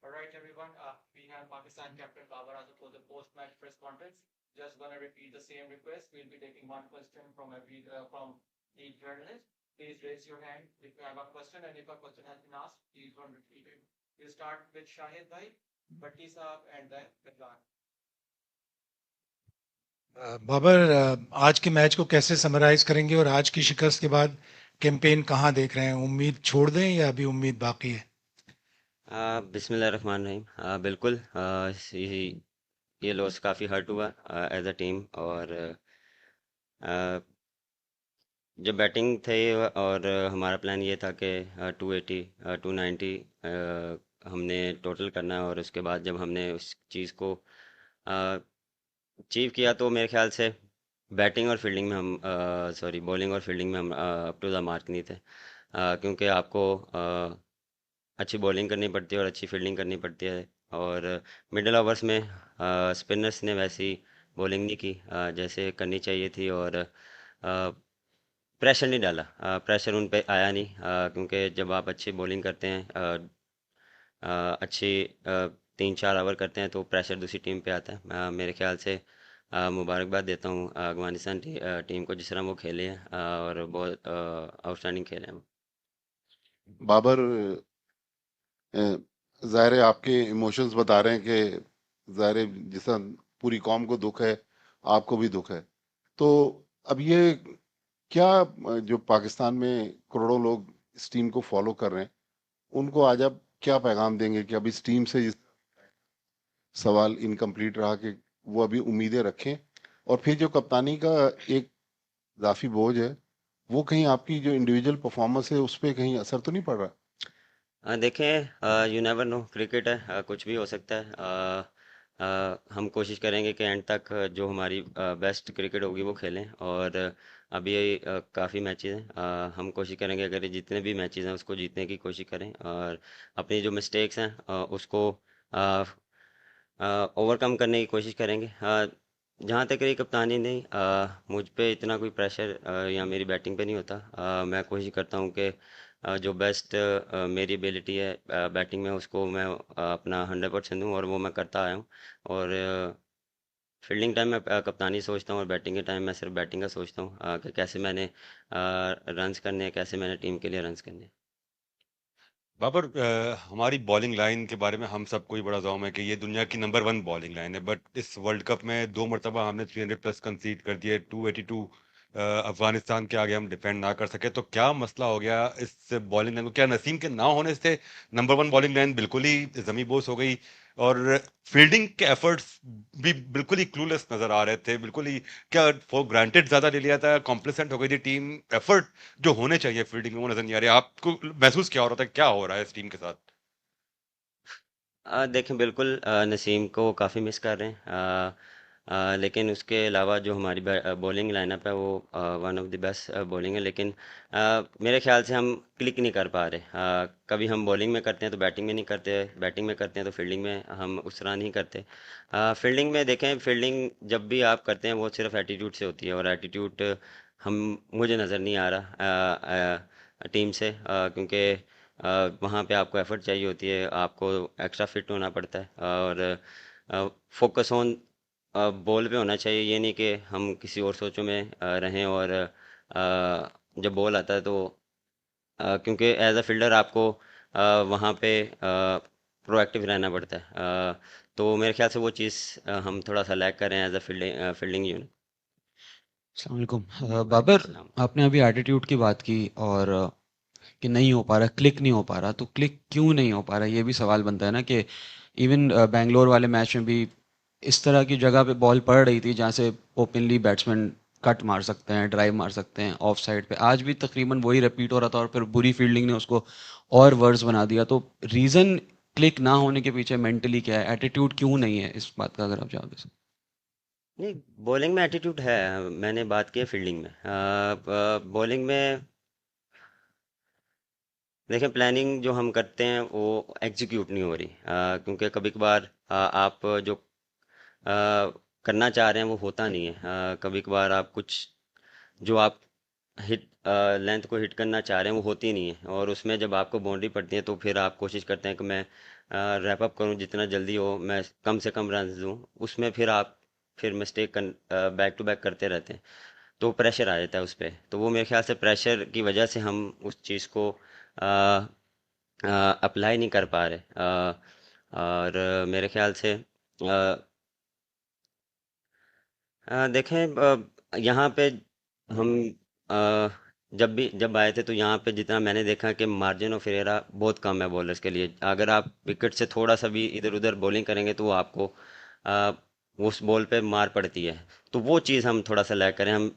All right, everyone. We have Pakistan captain Babar Azam for the post-match press conference. Just gonna repeat the same request. We'll be taking one question from from each journalist. Please raise your hand if you have a question, and if a question has been asked, please don't repeat it. We'll start with Shahid Bhai, Bhatti Saab, and then Gadlan. Babar, आज के match को कैसे summarise करेंगे और आज की शिकस्त के बाद कैंपेन कहाँ देख रहे हैं? उम्मीद छोड़ दें या अभी उम्मीद बाकी है? बिस्मिल्लाहिर्रहमानिर्रहीम। बिल्कुल, ये लॉस काफ़ी हर्ट हुआ एज अ टीम। और अ, जब बैटिंग थे और हमारा प्लान ये था कि 280 290 हमने टोटल करना है। और उसके बाद जब हमने उस चीज़ को अचीव किया तो मेरे ख्याल से बैटिंग और फील्डिंग में हम सॉरी बॉलिंग और फील्डिंग में हम अप टू द मार्क नहीं थे। क्योंकि आपको अच्छी बॉलिंग करनी पड़ती है और अच्छी फील्डिंग करनी पड़ती है। और मिडिल ओवर्स में स्पिनर्स ने वैसी बॉलिंग नहीं की जैसे करनी चाहिए थी। और प्रेशर नहीं डाला, प्रेशर उन पे आया नहीं। क्योंकि जब आप अच्छी बॉलिंग करते हैं, अच्छी 3-4 ओवर करते हैं तो प्रेशर दूसरी टीम पे आता है। मेरे ख्याल से मुबारकबाद देता हूँ अफगानिस्तान टीम को जिस तरह वो खेले हैं, और बहुत आउटस्टैंडिंग खेले हैं वो। बाबर, जाहिर है आपके इमोशंस बता रहे हैं कि जाहिर है जिस तरह पूरी कौम को दुख है, आपको भी दुख है। तो अब ये क्या, जो पाकिस्तान में करोड़ों लोग इस टीम को फॉलो कर रहे हैं, उनको आज आप क्या पैगाम देंगे कि अब इस टीम से सवाल इनकम्प्लीट रहा कि वो अभी उम्मीदें रखें, और फिर जो कप्तानी का एक इजाफी बोझ है, वो कहीं आपकी जो इंडिविजुअल परफॉर्मेंस है उस पर कहीं असर तो नहीं पड़ रहा? देखें, यू नेवर नो, क्रिकेट है, कुछ भी हो सकता है। हम कोशिश करेंगे कि एंड तक जो हमारी बेस्ट क्रिकेट होगी वो खेलें। और अभी काफ़ी मैचेस हैं, हम कोशिश करेंगे अगर जितने भी मैचेस हैं उसको जीतने की कोशिश करें। और अपनी जो मिस्टेक्स हैं उसको ओवरकम करने की कोशिश करेंगे। जहाँ तक रही कप्तानी, नहीं, मुझ पे इतना कोई प्रेशर या मेरी बैटिंग पे नहीं होता। मैं कोशिश करता हूँ कि जो बेस्ट मेरी एबिलिटी है बैटिंग में उसको मैं अपना 100% दूँ, और वो मैं करता आया हूँ। और फील्डिंग टाइम में कप्तानी सोचता हूँ, और बैटिंग के टाइम मैं सिर्फ बैटिंग का सोचता हूँ कि कैसे मैंने रन्स करने हैं, कैसे मैंने टीम के लिए रन्स करने हैं। बाबर, हमारी बॉलिंग लाइन के बारे में हम सबको ही बड़ा ज़ौम है कि ये दुनिया की नंबर 1 बॉलिंग लाइन है। बट इस वर्ल्ड कप में 2 मरतबा हमने 300 प्लस कंसीड कर दिए, 282 अफगानिस्तान के आगे हम डिफेंड ना कर सके। तो क्या मसला हो गया इस बॉलिंग लाइन को? क्या नसीम के ना होने से नंबर 1 बॉलिंग लाइन बिल्कुल ही जमी बोस हो गई? और फील्डिंग के एफर्ट्स भी बिल्कुल ही क्लूलेस नजर आ रहे थे, बिल्कुल ही क्या फॉर ग्रांटेड ज्यादा ले लिया था, कॉम्प्लेसेंट हो गई थी टीम। एफर्ट जो होने चाहिए फील्डिंग में वो नजर नहीं आ रहे। आपको महसूस क्या हो रहा था, क्या हो रहा है इस टीम के साथ? देखें, बिल्कुल नसीम को काफ़ी मिस कर रहे हैं। लेकिन उसके अलावा जो हमारी बॉलिंग लाइनअप है वो one of the best bowling है। लेकिन मेरे ख्याल से हम क्लिक नहीं कर पा रहे। कभी हम बॉलिंग में करते हैं तो बैटिंग में नहीं करते, बैटिंग में करते हैं तो फील्डिंग में हम उस तरह नहीं करते। फील्डिंग में देखें, फील्डिंग जब भी आप करते हैं वो सिर्फ एटीट्यूड से होती है, और एटीट्यूड हम मुझे नज़र नहीं आ रहा टीम से। क्योंकि वहाँ पे आपको एफर्ट चाहिए होती है, आपको एक्स्ट्रा फिट होना पड़ता है। और फोकस ऑन बॉल पे होना चाहिए। ये नहीं कि हम किसी और सोचों में रहें। और जब बॉल आता है तो क्योंकि एज अ फील्डर आपको वहाँ पे प्रोएक्टिव रहना पड़ता है। तो मेरे ख्याल से वो चीज़ हम थोड़ा सा लैग कर रहे हैं एज अ फील्डिंग यूनिट। अस्सलाम वालेकुम। बाबर, आपने अभी एटीट्यूड की बात की और कि नहीं हो पा रहा, क्लिक नहीं हो पा रहा, तो क्लिक क्यों नहीं हो पा रहा, ये भी सवाल बनता है ना कि इवन बैंगलोर वाले मैच में भी इस तरह की जगह पे बॉल पड़ रही थी जहाँ से ओपनली बैट्समैन कट मार सकते हैं, ड्राइव मार सकते हैं ऑफ साइड पे, आज भी तकरीबन वही रिपीट हो रहा था और फिर बुरी फील्डिंग ने उसको और वर्स बना दिया। तो रीज़न क्लिक ना होने के पीछे मेंटली क्या है, एटीट्यूड क्यों नहीं है, इस बात का अगर आप जवाब दे सकते। नहीं, बॉलिंग में एटीट्यूड है। मैंने बात की है फील्डिंग में। बॉलिंग में देखें, प्लानिंग जो हम करते हैं वो एग्जीक्यूट नहीं हो रही। क्योंकि कभी कभार आप जो करना चाह रहे हैं वो होता नहीं है। कभी कभार आप कुछ जो आप हिट लेंथ को हिट करना चाह रहे हैं वो होती नहीं है, और उसमें जब आपको बाउंड्री पड़ती है तो फिर आप कोशिश करते हैं कि मैं रैप अप करूं जितना जल्दी हो, मैं कम से कम रन दूं। उसमें फिर आप फिर मिस्टेक बैक टू बैक करते रहते हैं, तो प्रेशर आ जाता है उस पर। तो वो मेरे ख्याल से प्रेशर की वजह से हम उस चीज़ को अप्लाई नहीं कर पा रहे। और मेरे ख्याल से देखें, यहाँ पे हम अ, जब आए थे तो यहाँ पे जितना मैंने देखा कि मार्जिन ऑफ एरर बहुत कम है बॉलर्स के लिए। अगर आप विकेट से थोड़ा सा भी इधर उधर बॉलिंग करेंगे तो वो आपको अ, उस बॉल पे मार पड़ती है। तो वो चीज़ हम थोड़ा सा लैग करें, हम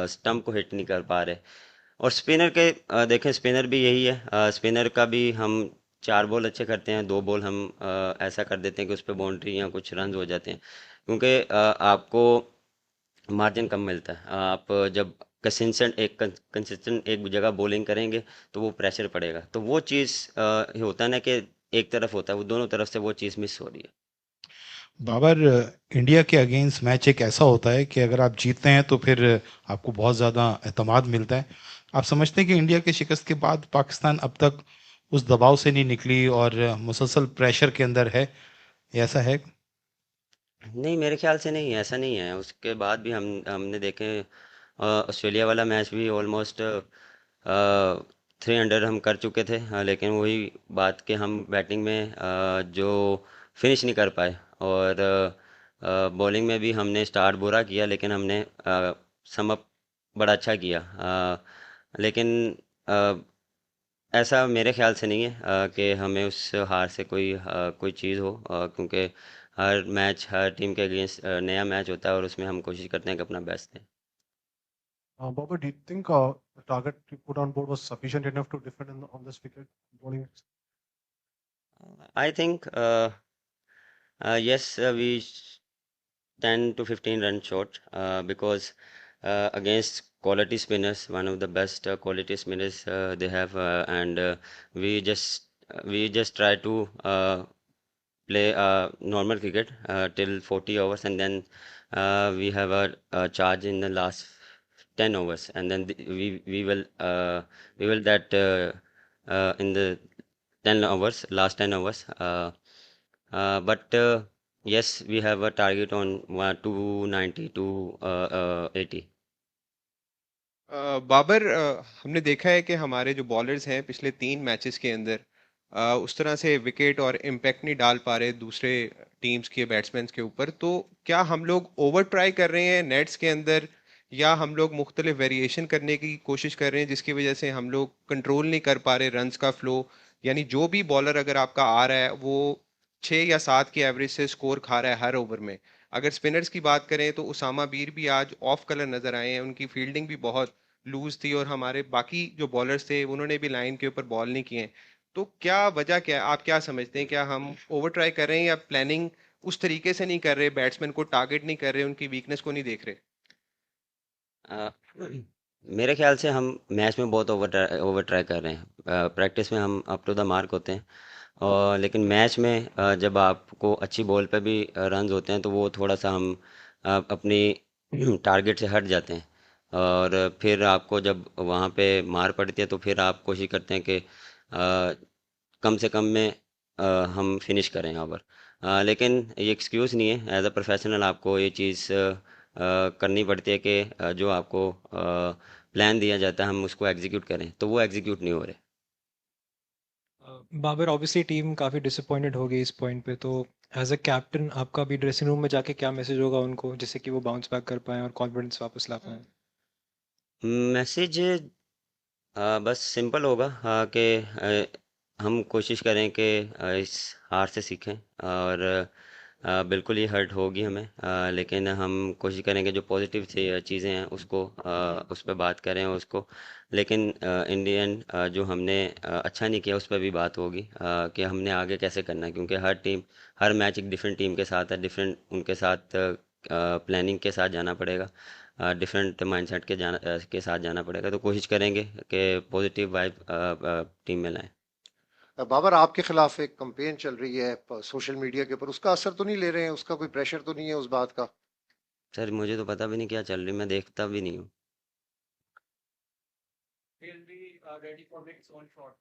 स्टम्प को हिट नहीं कर पा रहे। और स्पिनर के देखें, स्पिनर भी यही है, स्पिनर का भी हम 4 बॉल अच्छे करते हैं, 2 बॉल हम ऐसा कर देते हैं कि उस पर बाउंड्री या कुछ रन हो जाते हैं, क्योंकि आपको मार्जिन कम मिलता है। आप जब कंसिस्टेंट एक जगह बॉलिंग करेंगे तो वो प्रेशर पड़ेगा। तो वो चीज़ होता है ना कि एक तरफ होता है, वो दोनों तरफ से वो चीज़ मिस हो रही है। बाबर, इंडिया के अगेंस्ट मैच एक ऐसा होता है कि अगर आप जीतते हैं तो फिर आपको बहुत ज़्यादा एतमाद मिलता है। आप समझते हैं कि इंडिया के शिकस्त के बाद पाकिस्तान अब तक उस दबाव से नहीं निकली और मुसलसल प्रेशर के अंदर है, ये ऐसा है? नहीं, मेरे ख्याल से नहीं, ऐसा नहीं है। उसके बाद भी हमने देखे, ऑस्ट्रेलिया वाला मैच भी ऑलमोस्ट 300 हम कर चुके थे, लेकिन वही बात कि हम बैटिंग में जो फिनिश नहीं कर पाए, और बॉलिंग में भी हमने स्टार्ट बुरा किया लेकिन हमने सम अप बड़ा अच्छा किया। लेकिन अ, ऐसा मेरे ख्याल से नहीं है कि हमें उस हार से कोई चीज़ हो, क्योंकि हर मैच हर टीम के अगेंस्ट नया मैच होता है और उसमें हम कोशिश करते हैं कि अपना बेस्ट दें। Baba, do you think the target you put on board was sufficient enough to defend on this wicket bowling? I think yes, we 10 to 15 run short, because against quality spinners, one of the best quality spinners they have, and we just try to play normal cricket till 40 overs, and then we have a charge in the last 10 overs, and then we will that in the 10 overs, last 10 overs. But yes, we have a target on 290 to 80. Babar, हमने देखा है कि हमारे जो bowlers हैं पिछले 3 matches के अंदर उस तरह से विकेट और इम्पैक्ट नहीं डाल पा रहे दूसरे टीम्स के बैट्समैन के ऊपर। तो क्या हम लोग ओवर ट्राई कर रहे हैं नेट्स के अंदर, या हम लोग मुख्तलिफ वेरिएशन करने की कोशिश कर रहे हैं जिसकी वजह से हम लोग कंट्रोल नहीं कर पा रहे रन्स का फ्लो? यानी जो भी बॉलर अगर आपका आ रहा है वो 6 या 7 की एवरेज से स्कोर खा रहा है हर ओवर में। अगर स्पिनर्स की बात करें तो उसामा बीर भी आज ऑफ कलर नजर आए हैं, उनकी फील्डिंग भी बहुत लूज थी, और हमारे बाकी जो बॉलर्स थे उन्होंने भी लाइन के ऊपर बॉल नहीं किए। तो क्या वजह क्या है, आप क्या समझते हैं? क्या हम ओवर ट्राई कर रहे हैं, या प्लानिंग उस तरीके से नहीं कर रहे, बैट्समैन को टारगेट नहीं कर रहे, उनकी वीकनेस को नहीं देख रहे? अ, मेरे ख्याल से हम मैच में बहुत ओवर ट्राई कर रहे हैं। प्रैक्टिस में हम अप टू द मार्क होते हैं, और लेकिन मैच में जब आपको अच्छी बॉल पे भी रन होते हैं तो वो थोड़ा सा हम अपनी टारगेट से हट जाते हैं, और फिर आपको जब वहाँ पे मार पड़ती है तो फिर आप कोशिश करते हैं कि कम से कम में हम फिनिश करें ओवर। लेकिन ये एक्सक्यूज़ नहीं है, एज अ प्रोफेशनल आपको ये चीज़ करनी पड़ती है कि जो आपको प्लान दिया जाता है हम उसको एग्जीक्यूट करें, तो वो एग्जीक्यूट नहीं हो रहे। बाबर, ऑब्वियसली टीम काफ़ी डिसअपॉइंटेड हो गई इस पॉइंट पे, तो एज अ कैप्टन आपका भी ड्रेसिंग रूम में जाके क्या मैसेज होगा उनको, जिससे कि वो बाउंस बैक कर पाएँ और कॉन्फिडेंस वापस ला पाएँ? मैसेज बस सिंपल होगा, कि हम कोशिश करें कि इस हार से सीखें, और बिल्कुल ही हर्ट होगी हमें, लेकिन हम कोशिश करेंगे जो पॉजिटिव चीज़ें हैं उसको उस पर बात करें उसको। लेकिन इन दी एंड जो हमने अच्छा नहीं किया उस पर भी बात होगी, कि हमने आगे कैसे करना है, क्योंकि हर मैच एक डिफरेंट टीम के साथ है, डिफरेंट उनके साथ प्लानिंग के साथ जाना पड़ेगा, डिफरेंट माइंडसेट के साथ जाना पड़ेगा। तो कोशिश करेंगे कि पॉजिटिव वाइब टीम में लाएं। बाबर, आपके खिलाफ एक कंपेन चल रही है सोशल मीडिया के ऊपर, उसका असर तो नहीं ले रहे हैं? उसका कोई प्रेशर तो नहीं है उस बात का? सर मुझे तो पता भी नहीं क्या चल रही, मैं देखता भी नहीं हूँ। he'll be ready for Vic's own shot.